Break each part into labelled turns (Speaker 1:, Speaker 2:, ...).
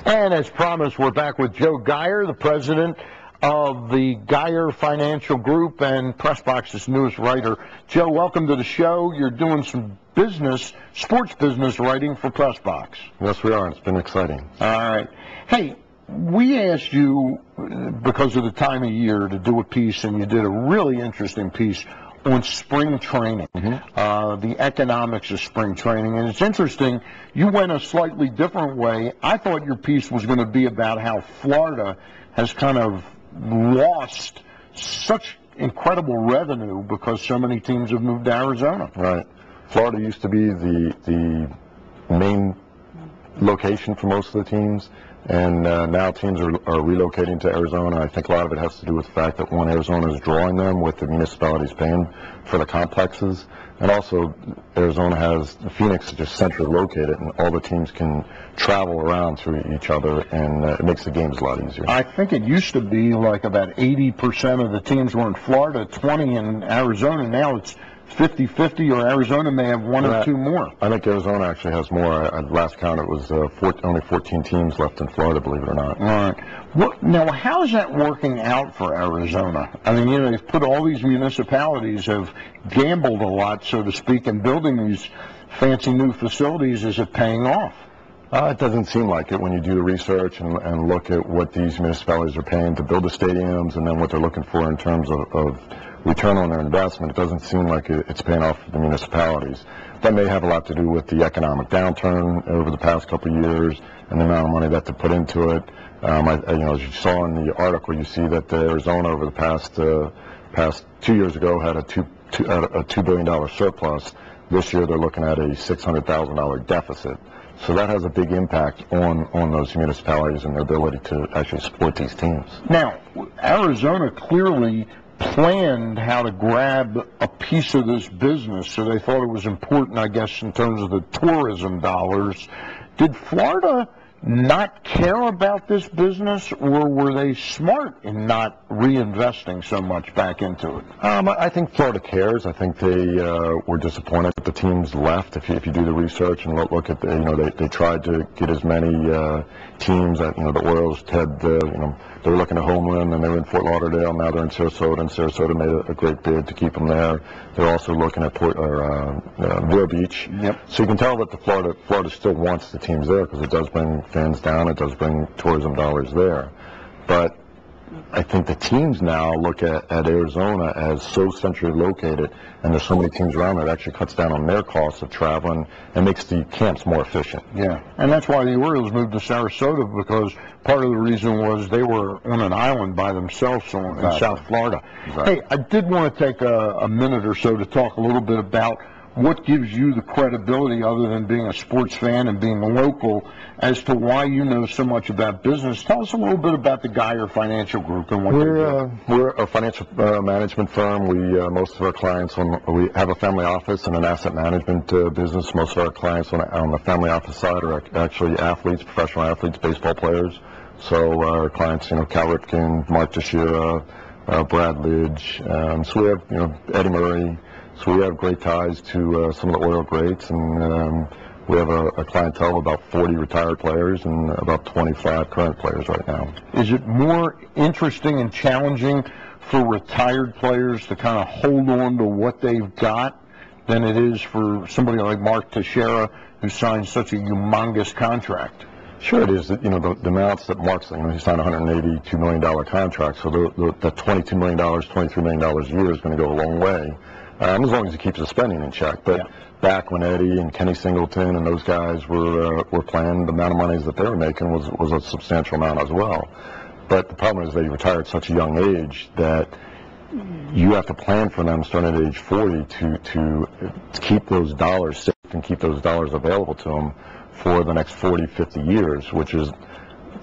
Speaker 1: And as promised, we're back with Joe Geier, the president of the Geier Financial Group and PressBox's newest writer. Joe, welcome to the show. You're doing some business, sports business writing for PressBox.
Speaker 2: Yes, we are. It's been exciting.
Speaker 1: All right. Hey, we asked you, because of the time of year, to do a piece, and you did a really interesting piece on spring training, the economics of spring training. And it's interesting, you went a slightly different way. I thought your piece was going to be about how Florida has kind of lost such incredible revenue because so many teams have moved to Arizona.
Speaker 2: Right. Florida used to be the main location for most of the teams, and now teams are relocating to Arizona. I think a lot of it has to do with the fact that, one, Arizona is drawing them with the municipalities paying for the complexes, and also Arizona has Phoenix is just centrally located, and all the teams can travel around to each other, and it makes the games a lot easier.
Speaker 1: I think it used to be like about 80% of the teams were in Florida, 20 in Arizona. Now it's 50-50, or Arizona may have one or two more.
Speaker 2: I think Arizona actually has more. At last count, it was only 14 teams left in Florida, believe it or not.
Speaker 1: All right. Now, how is that working out for Arizona? I mean, they've put all these municipalities have gambled a lot, so to speak, in building these fancy new facilities. Is it paying off?
Speaker 2: It doesn't seem like it when you do the research and look at what these municipalities are paying to build the stadiums, and then what they're looking for in terms of return on their investment. It doesn't seem like it's paying off for the municipalities. That may have a lot to do with the economic downturn over the past couple of years and the amount of money that they put into it. As you saw in the article, you see that Arizona over the past 2 years ago had a $2 billion surplus. This year they're looking at a $600,000 deficit. So that has a big impact on those municipalities and their ability to actually support these teams.
Speaker 1: Now, Arizona clearly planned how to grab a piece of this business, so they thought it was important, I guess, in terms of the tourism dollars. Did Florida not care about this business, or were they smart in not reinvesting so much back into it?
Speaker 2: I think Florida cares. I think they were disappointed that the teams left. If you do the research and look at they tried to get as many teams that the Orioles had they were looking at Homeland, and they were in Fort Lauderdale. Now they're in Sarasota, and Sarasota made a great bid to keep them there. They're also looking at Vero Beach.
Speaker 1: Yep.
Speaker 2: So you can tell that Florida still wants the teams there, because it does bring fans down. It does bring tourism dollars there. But I think the teams now look at Arizona as so centrally located, and there's so many teams around there, it actually cuts down on their costs of traveling and makes the camps more efficient.
Speaker 1: Yeah, and that's why the Orioles moved to Sarasota, because part of the reason was they were on an island by themselves in South Florida.
Speaker 2: Exactly.
Speaker 1: Hey, I did want to take a minute or so to talk a little bit about what gives you the credibility, other than being a sports fan and being local, as to why you know so much about business. Tell us a little bit about the Geier Financial Group and what
Speaker 2: we're a financial management firm. Most of our clients we have a family office and an asset management business. Most of our clients on the family office side are actually athletes, professional athletes, baseball players. So our clients, Cal Ripken, Mark Teixeira, Brad Lidge. So we have Eddie Murray. So we have great ties to some of the Oriole greats, and we have a clientele of about 40 retired players and about 25 current players right now.
Speaker 1: Is it more interesting and challenging for retired players to kind of hold on to what they've got than it is for somebody like Mark Teixeira, who signed such a humongous contract?
Speaker 2: Sure, it is. The amounts that Mark's, he signed a $182 million contract, so that $22 million, $23 million a year is going to go a long way. As long as he keeps the spending in check. But back when Eddie and Kenny Singleton and those guys were playing, the amount of money that they were making was a substantial amount as well. But the problem is they retired at such a young age that you have to plan for them starting at age 40 to keep those dollars safe and keep those dollars available to them for the next 40, 50 years, which is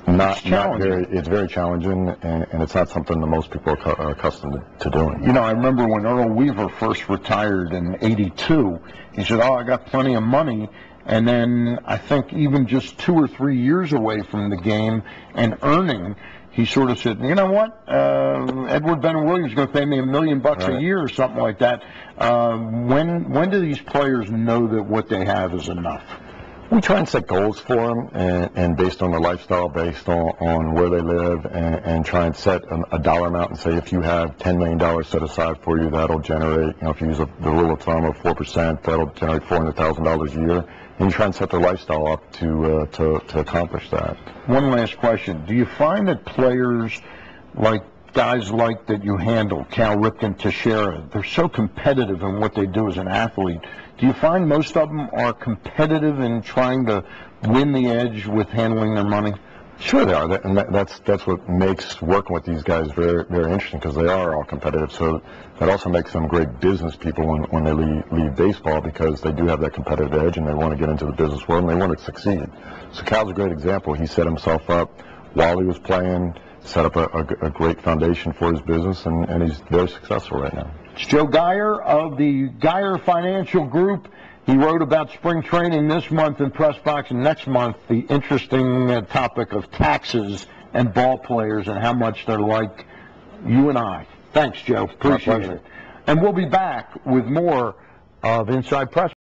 Speaker 2: it's very challenging, and it's not something that most people are accustomed to doing.
Speaker 1: I remember when Earl Weaver first retired in '82, he said, I got plenty of money. And then I think even just 2 or 3 years away from the game and earning, he sort of said, you know what, Edward Bennett Williams is going to pay me $1 million a year or something like that. When do these players know that what they have is enough?
Speaker 2: We try and set goals for them, and based on their lifestyle, based on where they live, and try and set a dollar amount and say, if you have $10 million set aside for you, that'll generate, if you use the rule of thumb of 4%, that'll generate $400,000 a year. And you try and set their lifestyle up to accomplish that.
Speaker 1: One last question. Do you find that players, like guys like that you handle, Cal Ripken, Teixeira, they're so competitive in what they do as an athlete? Do you find most of them are competitive in trying to win the edge with handling their money?
Speaker 2: Sure they are, and that's what makes working with these guys very, very interesting, because they are all competitive. So that also makes them great business people when they leave baseball, because they do have that competitive edge and they want to get into the business world and they want to succeed. So Cal's a great example. He set himself up while he was playing, set up a great foundation for his business, and he's very successful right now.
Speaker 1: It's Joe Geier of the Geier Financial Group. He wrote about spring training this month in Press Box, and next month the interesting topic of taxes and ball players and how much they're like you and I. Thanks, Joe. Appreciate it. And we'll be back with more of Inside Press